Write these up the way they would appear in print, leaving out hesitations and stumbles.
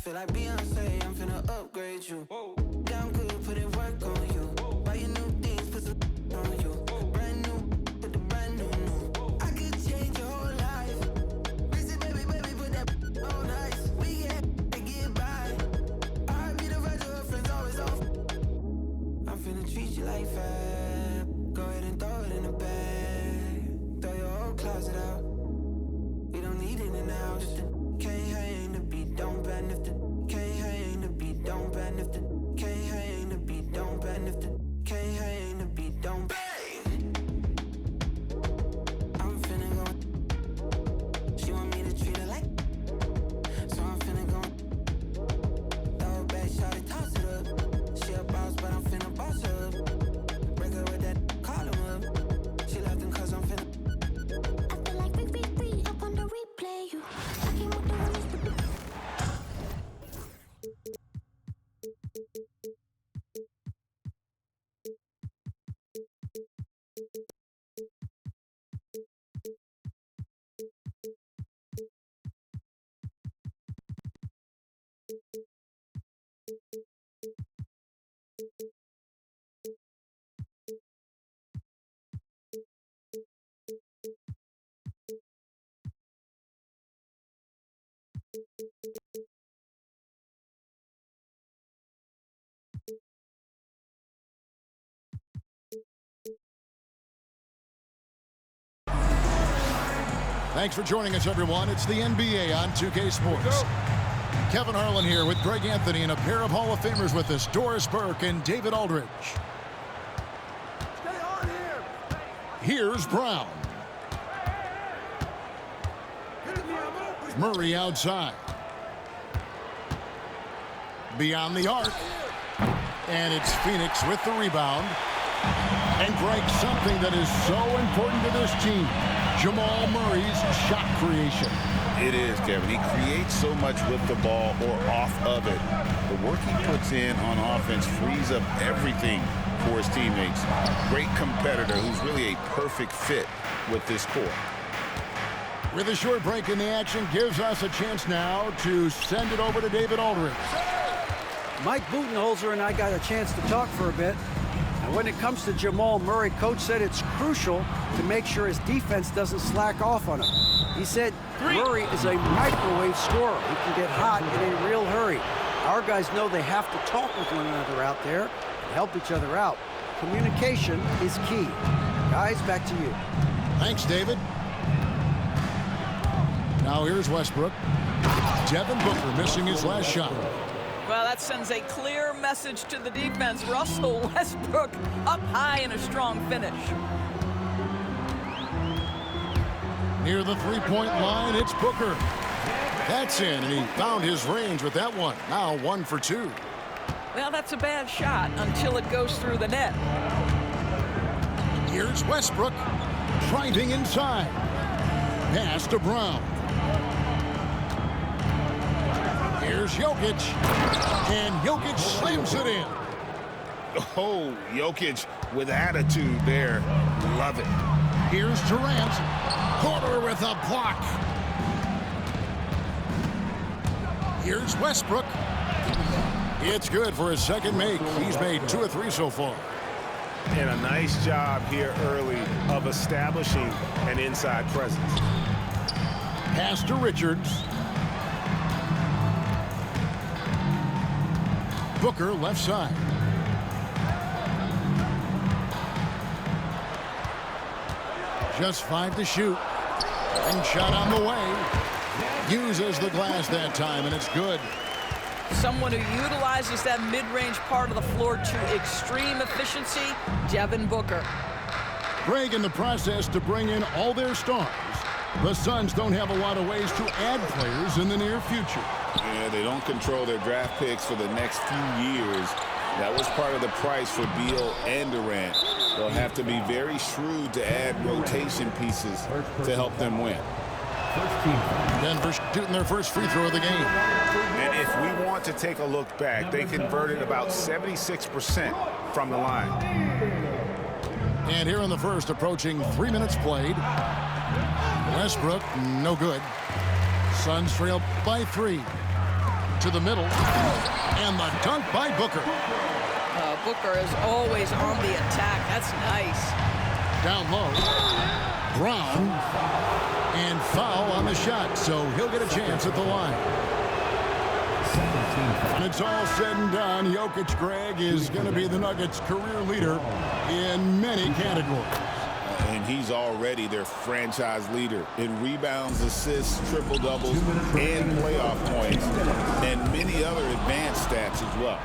feel like Beyonce, I'm finna upgrade you. Down good, put in work on you. Buy your new things, put some on you. Brand new, with the brand new. I could change your whole life. Listen, baby, put that on ice. We get by. I be the version of friends always off. I'm finna treat you like fab. Go ahead and throw it in the bag. Throw your whole closet out. We don't need it in the house. If the can't hang, the beat don't bang. If the can't hang, the beat don't bang. If the can't hang, the beat don't bang. If the can't hang, the beat don't bang. I'm finna go. She want me to treat her like. So I'm finna go. Throw it back, shot it, toss it up. She a boss, but I'm finna boss her up. Break her with that, call him up. She left him cause I'm finna. I feel like free up on the replay. You, I came with the rules, but the Thanks for joining us, everyone. It's the NBA on 2K Sports. Kevin Harlan here with Greg Anthony and a pair of Hall of Famers with us, Doris Burke and David Aldridge. Stay on here. Here's Brown. Murray outside. Beyond the arc. And it's Phoenix with the rebound. And Greg, something that is so important to this team, Jamal Murray's shot creation. It is, Kevin. He creates so much with the ball or off of it. The work he puts in on offense frees up everything for his teammates. Great competitor who's really a perfect fit with this core. With a short break in the action, gives us a chance now to send it over to David Aldridge. Mike Budenholzer and I got a chance to talk for a bit. And when it comes to Jamal Murray, Coach said it's crucial to make sure his defense doesn't slack off on him. He said Murray is a microwave scorer. He can get hot in a real hurry. Our guys know they have to talk with one another out there and help each other out. Communication is key. Guys, back to you. Thanks, David. Now here's Westbrook. Devin Booker missing his last shot. Well, that sends a clear message to the defense. Russell Westbrook up high in a strong finish. Near the three-point line, it's Booker. That's in, and he found his range with that one. Now 1 for 2. Well, that's a bad shot until it goes through the net. Here's Westbrook driving inside. Pass to Brown. Here's Jokic, and Jokic slams it in. Oh, Jokic with attitude there. Love it. Here's Durant. Porter with a block. Here's Westbrook. It's good for his second make. He's made 2 or 3 so far. And a nice job here early of establishing an inside presence. Pass to Richards. Booker left side. Just 5 to shoot. And shot on the way. Uses the glass that time, and it's good. Someone who utilizes that mid-range part of the floor to extreme efficiency, Devin Booker. Greg, in the process to bring in all their stars, the Suns don't have a lot of ways to add players in the near future. Yeah, they don't control their draft picks for the next few years. That was part of the price for Beal and Durant. They'll have to be very shrewd to add rotation pieces to help them win. Denver shooting their first free throw of the game. And if we want to take a look back, they converted about 76% from the line. And here in the first, approaching 3 minutes played. Westbrook, no good. Suns trail by 3. To the middle. And the dunk by Booker. Booker is always on the attack. That's nice. Down low. Brown. And foul on the shot, so he'll get a chance at the line. When it's all said and done, Jokic, Greg, is going to be the Nuggets' career leader in many categories. And he's already their franchise leader in rebounds, assists, triple-doubles, and playoff points, and many other advanced stats as well.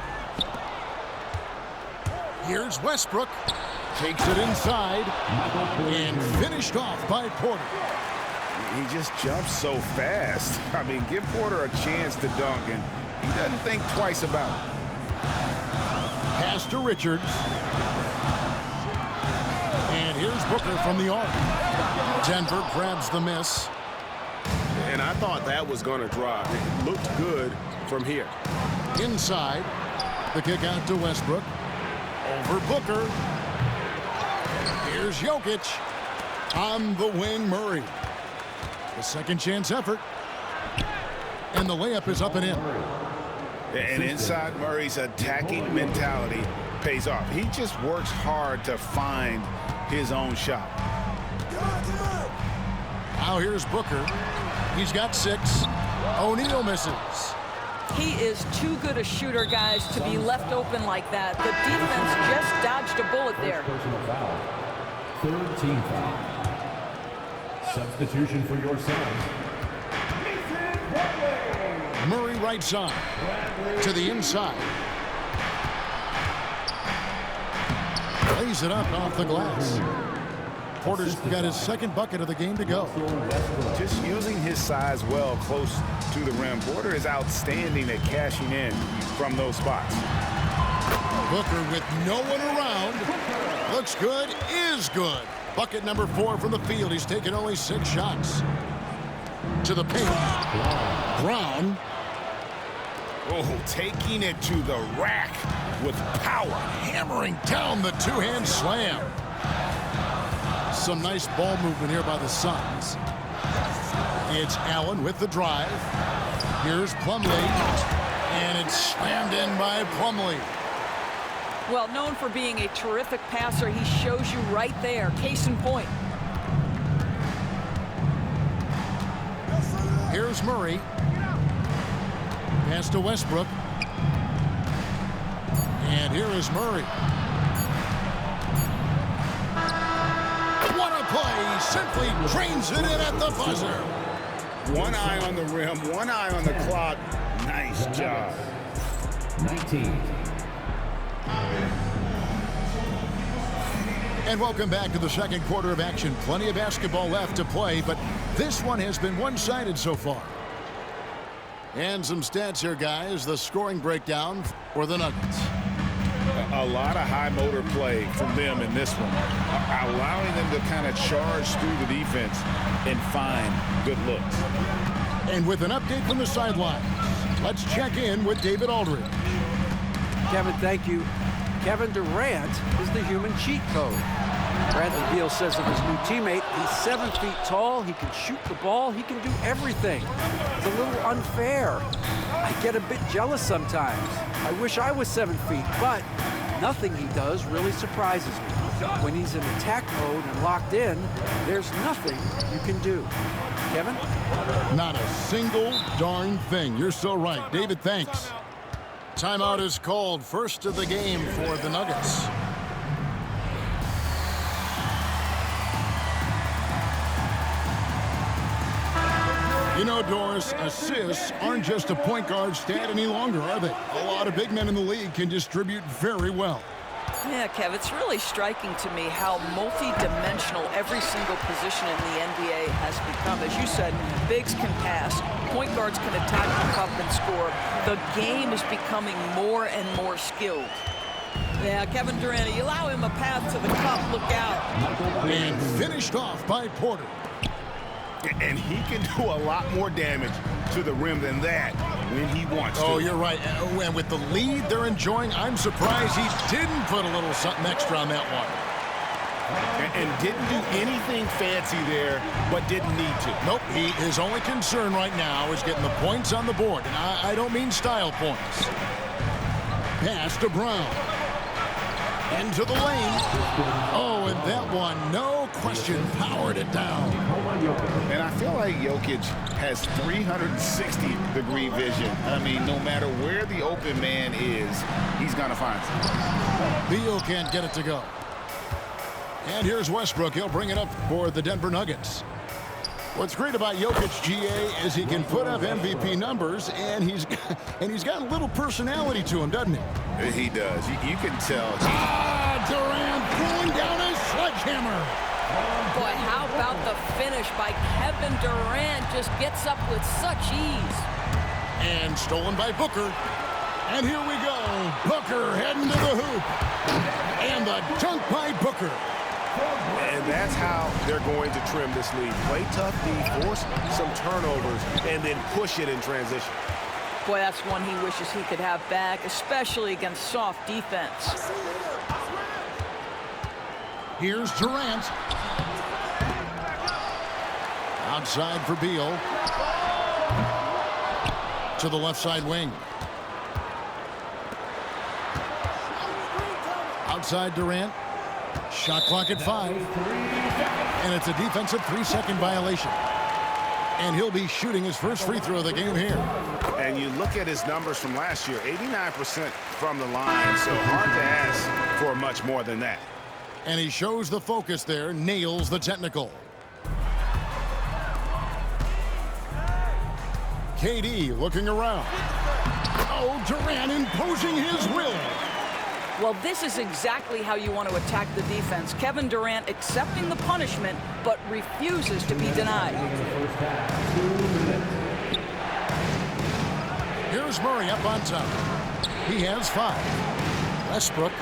Here's Westbrook. Takes it inside and finished off by Porter. He just jumps so fast. I mean, give Porter a chance to dunk, and he doesn't think twice about it. Pass to Richards. And here's Booker from the arc. Denver grabs the miss. And I thought that was going to drop. It looked good from here. Inside. The kick out to Westbrook. Over Booker. Here's Jokic. On the wing, Murray. The second chance effort. And the layup is up and in. And inside Murray's attacking mentality pays off. He just works hard to find his own shot. Now here's Booker. He's got 6. O'Neal misses. He is too good a shooter, guys, to be left open like that. The defense just dodged a bullet there. Third team foul. Substitution for your son. Murray right side. To the inside. Lays it up off the glass. Porter's got his second bucket of the game to go. Just using his size well close to the rim. Porter is outstanding at cashing in from those spots. Booker with no one around. Looks good, is good. Bucket number 4 from the field. He's taken only 6 shots. To the paint. Brown. Oh, taking it to the rack with power. Hammering down the two-hand slam. Some nice ball movement here by the Suns. It's Allen with the drive. Here's Plumlee. And it's slammed in by Plumlee. Well, known for being a terrific passer, he shows you right there. Case in point. Here's Murray. Pass to Westbrook. And here is Murray. What a play. Simply drains it in at the buzzer. One eye on the rim, one eye on the clock. Nice job. 19. And welcome back to the second quarter of action. Plenty of basketball left to play, but this one has been one-sided so far. And some stats here, guys. The scoring breakdown for the Nuggets. A lot of high motor play from them in this one, allowing them to kind of charge through the defense and find good looks. And with an update from the sideline, let's check in with David Aldridge. Kevin, thank you. Kevin Durant is the human cheat code. Bradley Beal says of his new teammate, he's 7 feet tall, he can shoot the ball, he can do everything. It's a little unfair. I get a bit jealous sometimes. I wish I was 7 feet, but nothing he does really surprises me. When he's in attack mode and locked in, there's nothing you can do. Kevin? Not a single darn thing. You're so right. David, thanks. Timeout is called. First of the game for the Nuggets. You know, Doris, assists aren't just a point guard stat any longer, are they? A lot of big men in the league can distribute very well. Yeah, Kev, it's really striking to me how multi-dimensional every single position in the NBA has become. As you said, bigs can pass, point guards can attack the cup and score. The game is becoming more and more skilled. Yeah, Kevin Durant, you allow him a path to the cup, look out. And finished off by Porter. And he can do a lot more damage to the rim than that when he wants to. Oh, you're right. And with the lead they're enjoying, I'm surprised he didn't put a little something extra on that one. And didn't do anything fancy there, but didn't need to. Nope, his only concern right now is getting the points on the board. And I don't mean style points. Pass to Brown. Into the lane. Oh, and that one, no question, powered it down. And I feel like Jokic has 360-degree vision. I mean, no matter where the open man is, he's going to find something. Beal can't get it to go. And here's Westbrook. He'll bring it up for the Denver Nuggets. What's great about Jokic, GA, is he can put up MVP numbers, and he's got a little personality to him, doesn't he? He does. You can tell. Durant pulling down a sledgehammer. Boy, how about the finish by Kevin Durant? Just gets up with such ease. And stolen by Booker. And here we go. Booker heading to the hoop. And the dunk by Booker. And that's how they're going to trim this lead. Play tough D, force some turnovers, and then push it in transition. Boy, that's one he wishes he could have back, especially against soft defense. Here's Durant. Outside for Beal. To the left side wing. Outside Durant. Shot clock at 5. And it's a defensive 3-second violation. And he'll be shooting his first free throw of the game here. And you look at his numbers from last year, 89% from the line, so hard to ask for much more than that. And he shows the focus there, nails the technical. KD looking around. Oh, Durant imposing his will. Well, this is exactly how you want to attack the defense. Kevin Durant accepting the punishment, but refuses to be denied. Here's Murray up on top. He has 5. Westbrook.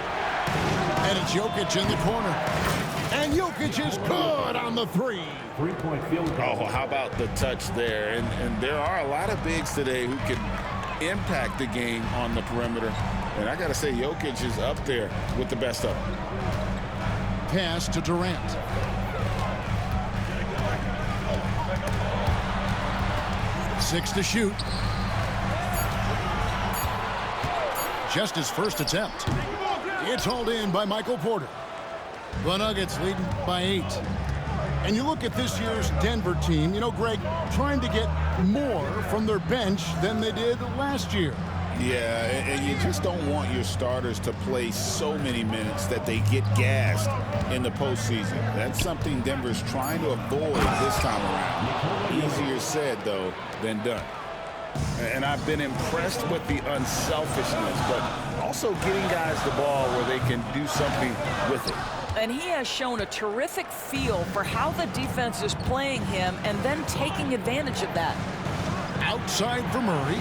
And it's Jokic in the corner. And Jokic is good on the 3. 3-point field goal. Oh, how about the touch there? And there are a lot of bigs today who can impact the game on the perimeter. And I got to say, Jokic is up there with the best of them. Pass to Durant. Six to shoot. Just his first attempt. It's hauled in by Michael Porter. The Nuggets leading by 8. And you look at this year's Denver team, you know, Greg, trying to get more from their bench than they did last year. Yeah, and you just don't want your starters to play so many minutes that they get gassed in the postseason. That's something Denver's trying to avoid this time around. Easier said, though, than done. And I've been impressed with the unselfishness, but also getting guys the ball where they can do something with it. And he has shown a terrific feel for how the defense is playing him and then taking advantage of that. Outside for Murray.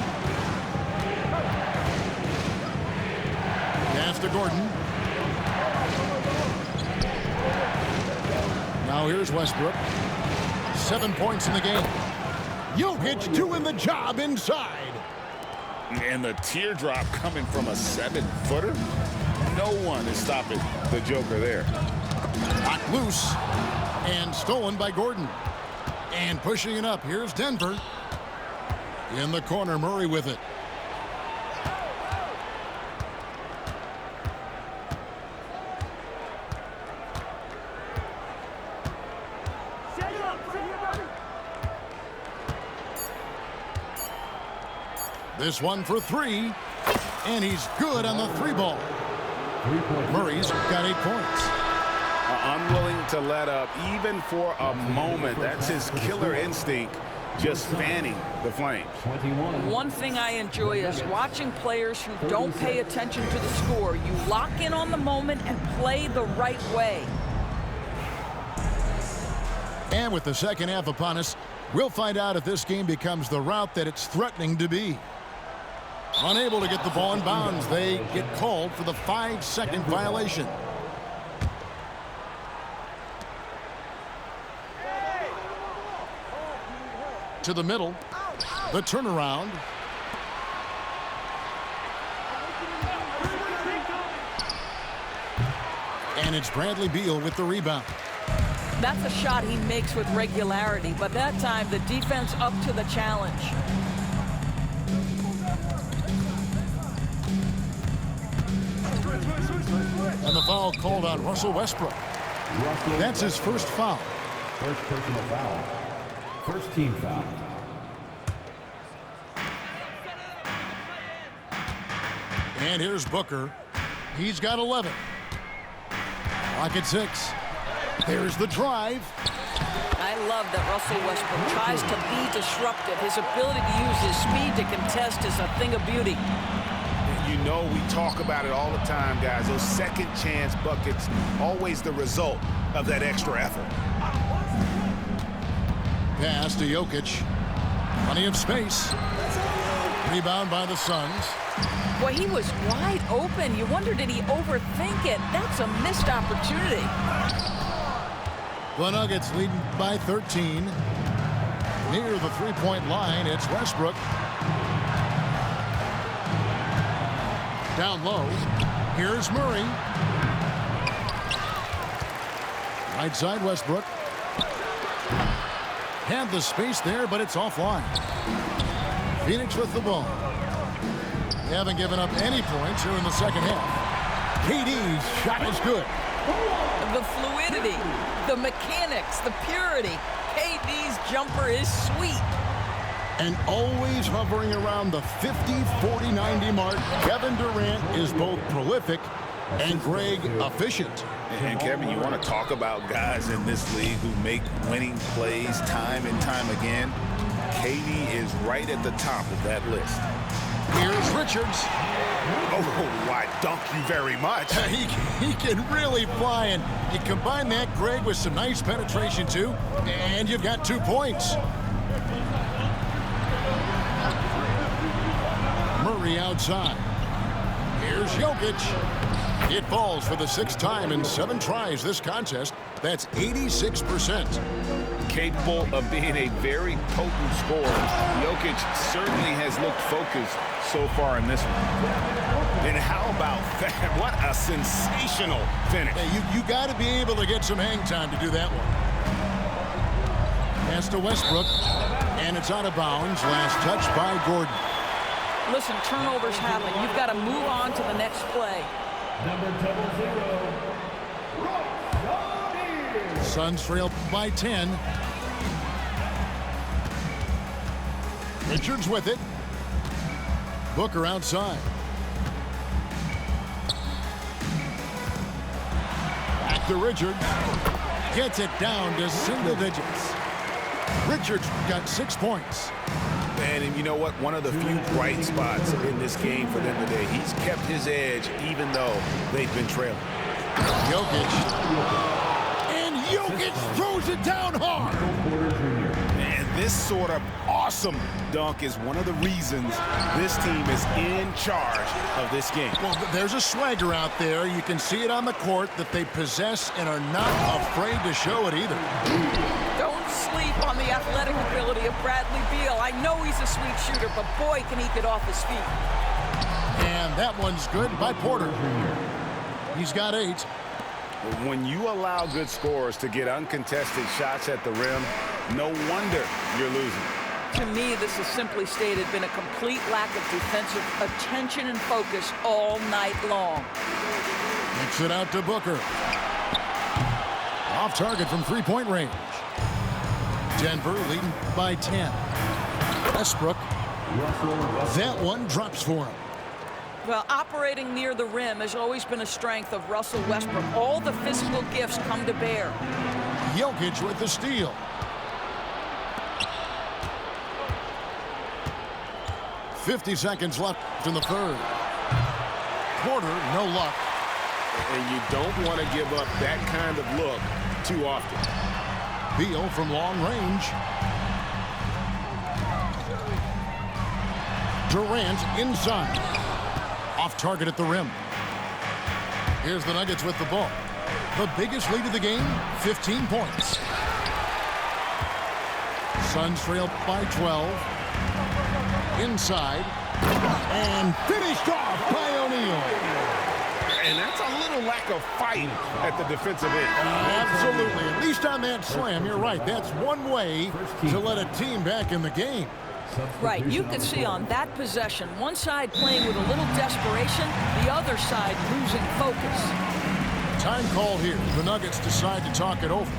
Pass to Gordon. Now here's Westbrook. 7 points in the game. Jokic doing the job inside. And the teardrop coming from a 7-footer. No one is stopping the Joker there. Knocked loose and stolen by Gordon. And pushing it up. Here's Denver. In the corner, Murray with it. This one for 3, and he's good on the 3 ball. Murray's got 8 points. Unwilling to let up, even for a moment. That's his killer instinct, just fanning the flames. One thing I enjoy is watching players who don't pay attention to the score. You lock in on the moment and play the right way. And with the second half upon us, we'll find out if this game becomes the route that it's threatening to be. Unable to get the ball in bounds, they get called for the 5-second violation. To the middle, the turnaround. And it's Bradley Beal with the rebound. That's a shot he makes with regularity, but that time the defense up to the challenge. And the foul called on Russell Westbrook. That's his first foul. First personal foul. First team foul. And here's Booker. He's got 11. Clock at 6. There's the drive. I love that Russell Westbrook tries to be disruptive. His ability to use his speed to contest is a thing of beauty. You know, we talk about it all the time, guys. Those second chance buckets, always the result of that extra effort. Pass to Jokic. Plenty of space. Rebound by the Suns. Boy, he was wide open. You wonder, did he overthink it? That's a missed opportunity. The Nuggets leading by 13. Near the three-point line, it's Westbrook. Down low. Here's Murray. Right side, Westbrook. Had the space there, but it's offline. Phoenix with the ball. They haven't given up any points here in the second half. KD's shot is good. The fluidity, the mechanics, the purity. KD's jumper is sweet. And always hovering around the 50, 40, 90 mark, Kevin Durant is both prolific and Greg efficient. And Kevin, you want to talk about guys in this league who make winning plays time and time again? KD is right at the top of that list. Here's Richards. Oh, why, thank you very much. He can really fly, and you combine that, Greg, with some nice penetration, too, and you've got 2 points. Murray outside. Here's Jokic. It falls for the 6th time in 7 tries this contest. That's 86%. Capable of being a very potent scorer, Jokic certainly has looked focused so far in this one. And how about that? What a sensational finish. Hey, you got to be able to get some hang time to do that one. Pass to Westbrook, and it's out of bounds. Last touch by Gordon. Listen, turnovers happen. You've got to move on to the next play. Number 00. Suns trail by 10. Richards with it. Booker outside. Back to Richards. Gets it down to single digits. Richards got 6 points. And you know what? One of the few bright spots in this game for them today. He's kept his edge even though they've been trailing. Jokic. And Jokic throws it down hard. And this sort of awesome dunk is one of the reasons this team is in charge of this game. Well, there's a swagger out there. You can see it on the court that they possess and are not afraid to show it either. Don't sleep on the athletic ability of Bradley Beal. I know he's a sweet shooter, but boy, can he get off his feet. And that one's good by Porter. He's got 8. When you allow good scorers to get uncontested shots at the rim, no wonder you're losing. To me, this has simply stated been a complete lack of defensive attention and focus all night long. Kicks it out to Booker. Off target from three-point range. Denver leading by 10. Westbrook. That one drops for him. Well, operating near the rim has always been a strength of Russell Westbrook. All the physical gifts come to bear. Jokic with the steal. .50 seconds left in the third. Porter, no luck. And you don't want to give up that kind of look too often. Beal from long range. Durant inside. Off target at the rim. Here's the Nuggets with the ball. The biggest lead of the game, 15 points. Suns trail by 12. Inside. And finished off by O'Neal. and that's a little lack of fight at the defensive end. Absolutely. At least on that slam, you're right. That's one way to let a team back in the game. Right, you could see on that possession, one side playing with a little desperation, the other side losing focus. Time called here. The Nuggets decide to talk it over.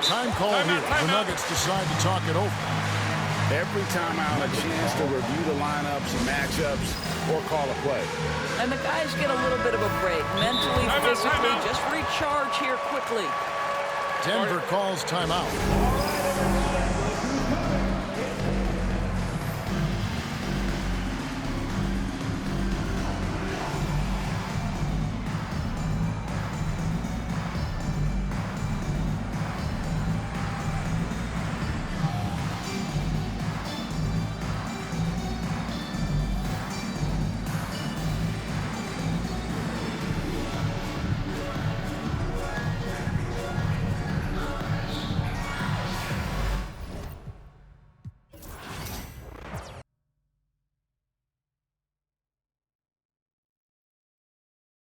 Time called here. The Nuggets decide to talk it over. Every time out, a chance to review the lineups, matchups, or call a play. And the guys get a little bit of a break, mentally, physically, just recharge here quickly. Denver calls timeout.